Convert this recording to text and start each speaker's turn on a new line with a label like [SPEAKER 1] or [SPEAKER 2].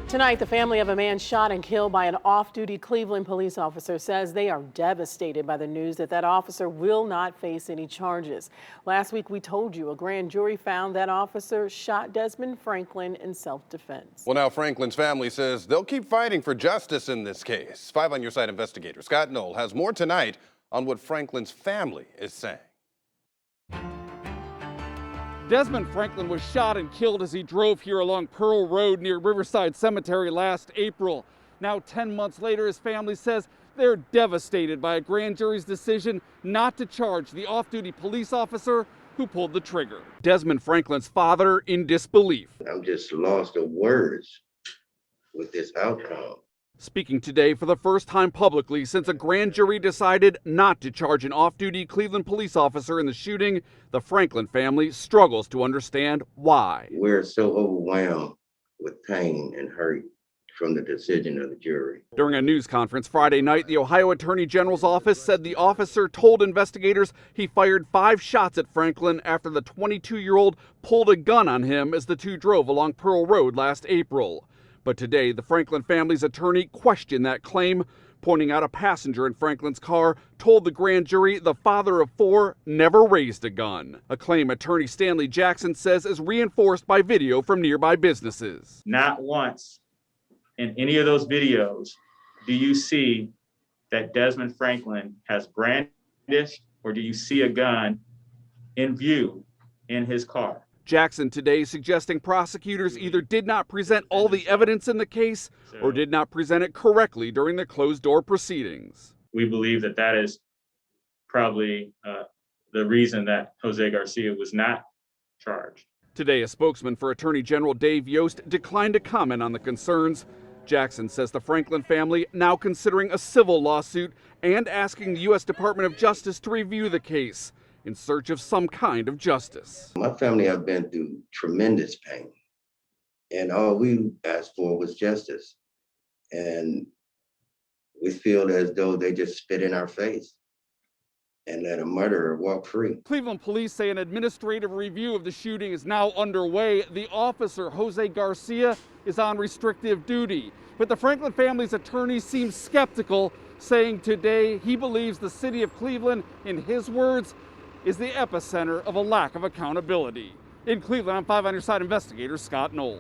[SPEAKER 1] Tonight, the family of a man shot and killed by an off-duty Cleveland police officer says they are devastated by the news that officer will not face any charges. Last week, we told you a grand jury found that officer shot Desmond Franklin in self-defense.
[SPEAKER 2] Well, now Franklin's family says they'll keep fighting for justice in this case. 5 on Your Side investigator Scott Knoll has more tonight on what Franklin's family is saying.
[SPEAKER 3] Desmond Franklin was shot and killed as he drove here along Pearl Road near Riverside Cemetery last April. Now, 10 months later, his family says they're devastated by a grand jury's decision not to charge the off-duty police officer who pulled the trigger. Desmond Franklin's father in disbelief.
[SPEAKER 4] I'm just lost of words with this outcome.
[SPEAKER 3] Speaking today for the first time publicly since a grand jury decided not to charge an off-duty Cleveland police officer in the shooting, the Franklin family struggles to understand why.
[SPEAKER 4] We're so overwhelmed with pain and hurt from the decision of the jury.
[SPEAKER 3] During a news conference Friday night, the Ohio Attorney General's office said the officer told investigators he fired 5 shots at Franklin after the 22-year-old pulled a gun on him as the two drove along Pearl Road last April. But today, the Franklin family's attorney questioned that claim, pointing out a passenger in Franklin's car told the grand jury the father of 4 never raised a gun, a claim attorney Stanley Jackson says is reinforced by video from nearby businesses.
[SPEAKER 5] Not once in any of those videos do you see that Desmond Franklin has brandished or do you see a gun in view in his car.
[SPEAKER 3] Jackson today suggesting prosecutors either did not present all the evidence in the case or did not present it correctly during the closed-door proceedings.
[SPEAKER 5] We believe that that is probably the reason that Jose Garcia was not charged.
[SPEAKER 3] Today, a spokesman for Attorney General Dave Yost declined to comment on the concerns. Jackson says the Franklin family now considering a civil lawsuit and asking the U.S. Department of Justice to review the case in search of some kind of justice.
[SPEAKER 4] My family have been through tremendous pain, and all we asked for was justice. And we feel as though they just spit in our face and let a murderer walk free.
[SPEAKER 3] Cleveland police say an administrative review of the shooting is now underway. The officer, Jose Garcia, is on restrictive duty. But the Franklin family's attorney seems skeptical, saying today he believes the city of Cleveland, in his words, is the epicenter of a lack of accountability. In Cleveland, I'm 5 on Your Side investigator Scott Knoll.